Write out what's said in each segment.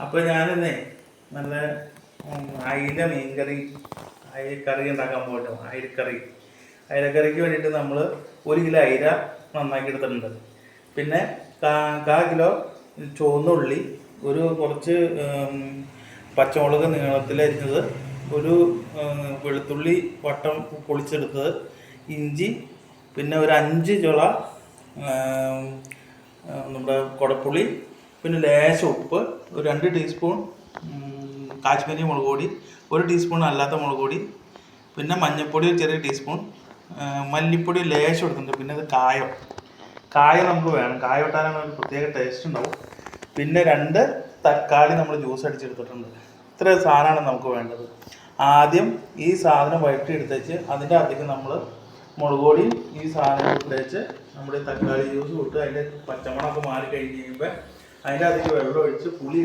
അപ്പോൾ ഞാനിന്നേ നല്ല അയില മീൻകറി അയിലക്കറി ഉണ്ടാക്കാൻ പോകട്ടോ. അയിലക്കറിക്ക് വേണ്ടിയിട്ട് നമ്മൾ 1 കിലോ അയില നന്നാക്കി എടുത്തിട്ടുണ്ട്. പിന്നെ 1/4 കിലോ ചുവന്നുള്ളി, കുറച്ച് പച്ചമുളക് നീളത്തിലരിഞ്ഞത്, ഒരു വെളുത്തുള്ളി വട്ടം പൊളിച്ചെടുത്തത്, ഇഞ്ചി, പിന്നെ ഒരു 5 ചുള നമ്മുടെ കുടപ്പുളി, പിന്നെ ലേശം ഉപ്പ്, ഒരു 2 ടീസ്പൂൺ കാശ്മീരി മുളക് പൊടി, 1 ടീസ്പൂൺ അല്ലാത്ത മുളക് പൊടി, പിന്നെ മഞ്ഞൾപ്പൊടി ഒരു ചെറിയ ടീസ്പൂൺ, മല്ലിപ്പൊടി ലേശം എടുത്തിട്ടുണ്ട്. പിന്നെ ഇത് കായം നമുക്ക് വേണം, കായം ഇട്ടാലാണ് ഒരു പ്രത്യേക ടേസ്റ്റ് ഉണ്ടാവും. പിന്നെ 2 തക്കാളി നമ്മൾ ജ്യൂസ് അടിച്ചെടുത്തിട്ടുണ്ട്. ഇത്ര സാധനമാണ് നമുക്ക് വേണ്ടത്. ആദ്യം ഈ സാധനം വഴറ്റി എടുത്തേച്ച് അതിൻ്റെ അകത്തേക്ക് നമ്മൾ മുളക് പൊടി ഈ സാധനം ഇട്ടേച്ച് നമ്മുടെ തക്കാളി ജ്യൂസ് ഇട്ട് അതിൻ്റെ പച്ചമണമൊക്കെ മാറി കഴിഞ്ഞ് കഴിയുമ്പോൾ അതിൻ്റെ അകത്തേക്ക് വെള്ളം ഒഴിച്ച് പുളി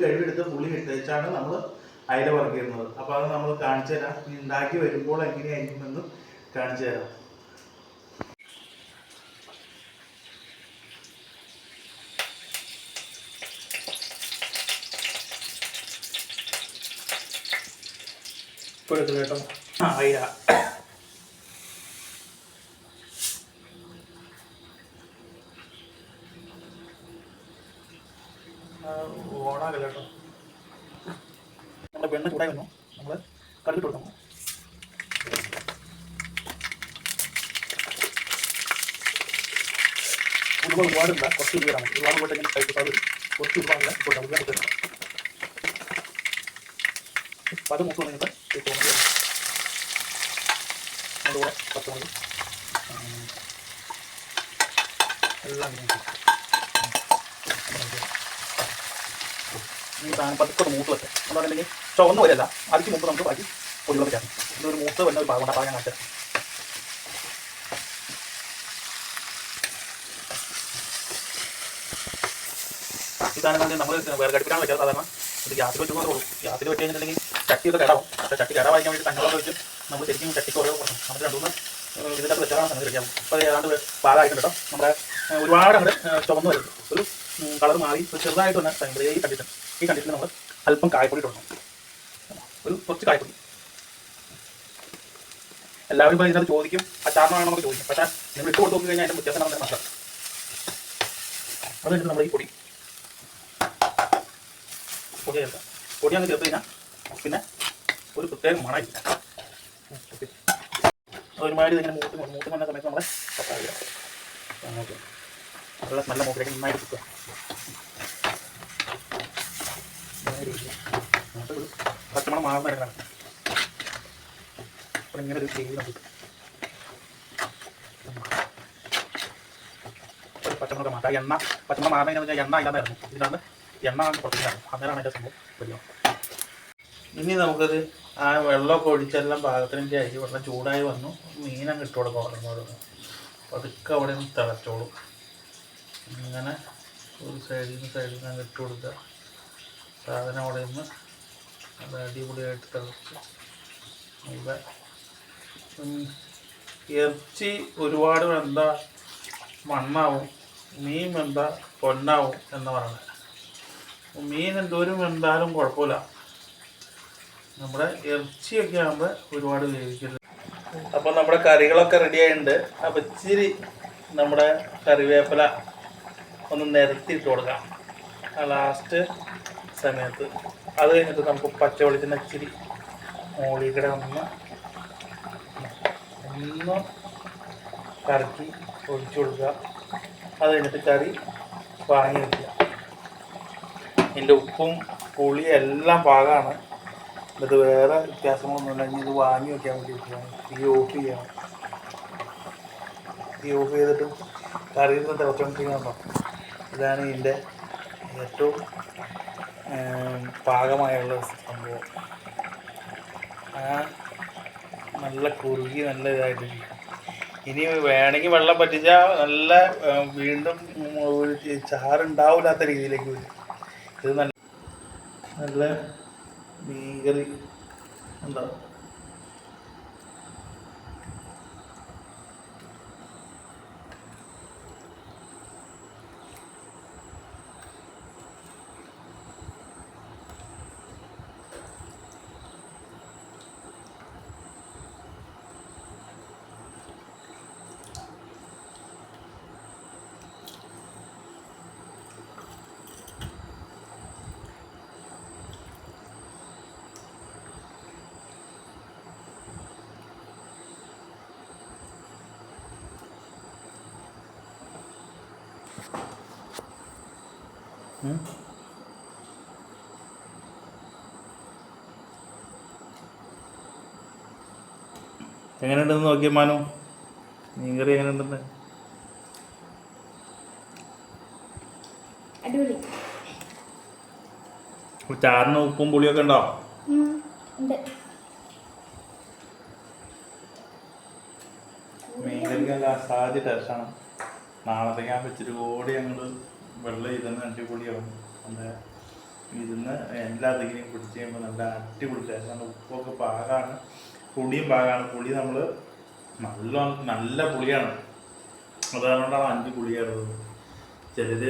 കഴുകിയെടുത്ത് പുളി ഇട്ടേച്ചാണ് നമ്മൾ അയില വറുക്കുന്നത്. അപ്പോൾ അത് നമ്മൾ കാണിച്ചു തരാം. ഉണ്ടാക്കി വരുമ്പോൾ എങ്ങനെയായിരിക്കുമെന്ന് കാണിച്ചു തരാം. ഇപ്പോൾ എടുക്കുക കേട്ടോ അയില. ഓണാകല്ല കേട്ടോ. നമ്മുടെ വെണ്ണ ചൂടായി വന്നു, നമ്മൾ കടുകിട്ട് കൊടുക്കണം. ഒരുപാടില്ല, കുറച്ച് ഉരുവാണ്. ഒരുപാട് പോയിട്ട് ഇങ്ങനെ കഴിച്ചിട്ട് കുറച്ച് ഉരുവാണില്ല കൊടുക്കാം. അത് മൂത്ത് വന്നിട്ട് അതുകൂടെ പച്ചമുളക് എല്ലാം ഈ സാധനം പതുക്കെ മൂത്ത് വെച്ച് എന്ന് പറഞ്ഞിട്ടുണ്ടെങ്കിൽ ചുവന്ന് വരെയല്ല, അതിക്ക് മൂത്ത് നമുക്ക് ബാക്കി പൊടികളൊക്കെ ചേർക്കും. ഇതൊരു മൂത്ത് വരുന്ന ഒരു ഭാഗം ഞാൻ കാണിച്ചത്. ഈ സാധനം നമ്മൾ വേറെ കടുപ്പിക്കാൻ പറ്റാതെ സാധാരണ ഇത് ഗ്യാസിൽ വെച്ചുകൊണ്ടേ ഉള്ളൂ. ഗ്യാസിൽ വെച്ച് കഴിഞ്ഞിട്ടുണ്ടെങ്കിൽ ചട്ടിയൊക്കെ കിടാവും. പക്ഷേ ചട്ടി കിടാവാൻ വേണ്ടി കഞ്ഞവെള്ളം വെച്ച് നമ്മൾ ശരിക്കും ചട്ടിക്ക് ഓരോ കൊടുക്കണം. നമുക്ക് 2-3 ഇതിൻ്റെ വെച്ചാലാണ് സംഗതി കഴിയാവും. അപ്പോൾ അത് ഏതാണ്ട് പാകമായിട്ടുണ്ട് കേട്ടോ. നമ്മുടെ ഒരുപാട് അങ്ങോട്ട് ചുവന്ന് വരും, ഒരു കളർ മാറി ഒരു ചെറുതായിട്ട് വന്ന ടൈമിൽ ഈ കണ്ടീഷനിൽ നമ്മൾ അല്പം കായപ്പൊടി ഇടണം. കുറച്ച് കായപ്പൊടി. എല്ലാവരും ഇപ്പോൾ ഇതിനകത്ത് ചോദിക്കും അച്ചാറിന് വേണം നമുക്ക് ചോദിക്കും. പക്ഷേ നിങ്ങൾ ഇട്ട് കൊടുത്ത് നോക്കി കഴിഞ്ഞാൽ അതിൻ്റെ വ്യത്യാസം നമുക്ക് മനസ്സിലാവും. അത് കഴിഞ്ഞിട്ട് നമ്മൾ ഈ പൊടി ചേർക്കാം. പൊടി അങ്ങ് ചേർത്ത് കഴിഞ്ഞാൽ പിന്നെ ഒരു പ്രത്യേക മണമില്ല. ഒരുമാതിരി ഇങ്ങനെ മൂത്ത് വന്ന സമയത്ത് നമ്മളെ അങ്ങോട്ട് നല്ല നല്ല മൂക്കിലേക്ക് നന്നായിട്ട് കിട്ടുക. പച്ചമണം മാറുന്ന ഇടങ്ങളാണ്. അപ്പോൾ ഇങ്ങനെ ഒരു ചെയ്ത് നമുക്ക് പച്ചമുളക് മാറ്റാം. പച്ചമണം മാറുന്നതിന് വെച്ചാൽ എണ്ണ ഇല്ലാതായിരുന്നു. ഇതിലാണ് എണ്ണ പൊട്ടിക്കാറ്. അന്നേരമാണ് അതിൻ്റെ സംഭവം വലിയ. ഇനി നമുക്കത് ആ വെള്ളമൊക്കെ ഒഴിച്ചെല്ലാം പാകത്തിൻ്റെ അരി വെള്ളം ചൂടായി വന്നു. മീനങ്ങ് ഇട്ട് കൊടുക്കാം. ഓരോന്നോരോന്ന് പതുക്കെ അവിടെ നിന്ന് തിളച്ചോളും. ഇങ്ങനെ ഒരു സൈഡിൽ നിന്ന് അങ്ങ് ഇട്ട് കൊടുക്കുക. സാധനം അവിടെ നിന്ന് അത് അടിപൊളിയായിട്ട് തിളച്ച് ഇറച്ചി ഒരുപാട് വെന്ത മണ്ണാവും, മീൻ വെന്ത പൊന്നാവും എന്ന് പറയുന്നത്. മീൻ എന്തോരം വെന്താലും കുഴപ്പമില്ല. നമ്മുടെ ഇറച്ചിയൊക്കെ ആകുമ്പോൾ ഒരുപാട് വേവിക്കരുത്. അപ്പോൾ നമ്മുടെ കറികളൊക്കെ റെഡി ആയിട്ടുണ്ട്. അപ്പോൾ ഇച്ചിരി നമ്മുടെ കറിവേപ്പില ഒന്ന് നിരത്തിയിട്ട് കൊടുക്കാം ആ ലാസ്റ്റ് സമയത്ത്. അത് കഴിഞ്ഞിട്ട് നമുക്ക് പച്ച വെളിച്ചെണ്ണ ഇച്ചിരി മോളിക്കടെ ഒന്ന് കറക്കി ഒഴിച്ചു കൊടുക്കുക. അത് കഴിഞ്ഞിട്ട് കറി വാങ്ങി വയ്ക്കുക. ഇതിൻ്റെ ഉപ്പും പുളിയും എല്ലാം പാകമാണ്. ഇത് വേറെ വ്യത്യാസങ്ങളൊന്നുമില്ല. ഇനി ഇത് വാങ്ങി വയ്ക്കാൻ വേണ്ടി വയ്ക്കുകയാണ്. തീ ഓഫ് ചെയ്യണം. തീ ഓഫ് ചെയ്തിട്ട് കറിയിൽ നിന്ന് തിളച്ചുകൊണ്ടിരിക്കണോ. ഇതാണ് ഇതിൻ്റെ ഏറ്റവും പാകമായുള്ള സംഭവം. നല്ല കുറുകി നല്ല ഇതായിട്ടിരിക്കും. ഇനി വേണമെങ്കിൽ വെള്ളം പറ്റിച്ചാൽ നല്ല വീണ്ടും ചാറുണ്ടാവില്ലാത്ത രീതിയിലേക്ക് വരും. ഇത് നല്ല മീൻകറി ഉണ്ടാവും. എങ്ങനെയുണ്ടെന്ന് നോക്കിയ മാനു, മീൻകറി എങ്ങനെയുണ്ടെന്ന്? അടിപൊളി. ചാറിന് ഉപ്പും പുളിയൊക്കെ ഉണ്ടോ? മീൻകറിക്ക് നല്ല അസാധ്യ ടേസ്റ്റാണ്. നാളത്തേക്ക് ഞാൻ വെച്ചിട്ട് കൂടി ഞങ്ങൾ വെള്ളം ഇരുന്ന് അടിപൊളിയാവും. നല്ല ഇരുന്ന് എല്ലാത്തേക്കും പിടിച്ച് കഴിയുമ്പോൾ നല്ല അടിപൊളി ടേസ്റ്റാണ്. ഉപ്പൊക്കെ പാകമാണ്, പുളിയും പാകമാണ്. പുളി നമ്മൾ നല്ല പുളിയാണ്, അതുകൊണ്ടാണ് 5 പുളിയാണത്. ചിലർ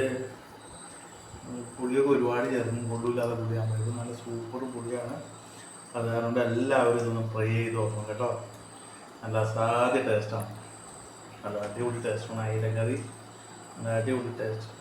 പുളിയൊക്കെ ഒരുപാട് ചേർന്ന് കൊള്ളില്ലാതെ പുളിയാണ്. ഇത് നല്ല സൂപ്പർ പുളിയാണ്. അത് കാരണം എല്ലാവരും ഇതൊന്ന് ട്രൈ ചെയ്ത് നോക്കണം കേട്ടോ. നല്ല അസാധ്യ ടേസ്റ്റാണ്, നല്ല അടിപൊളി ടേസ്റ്റാണ്. അയിലക്കറി നല്ല അടിപൊളി ടേസ്റ്റ്.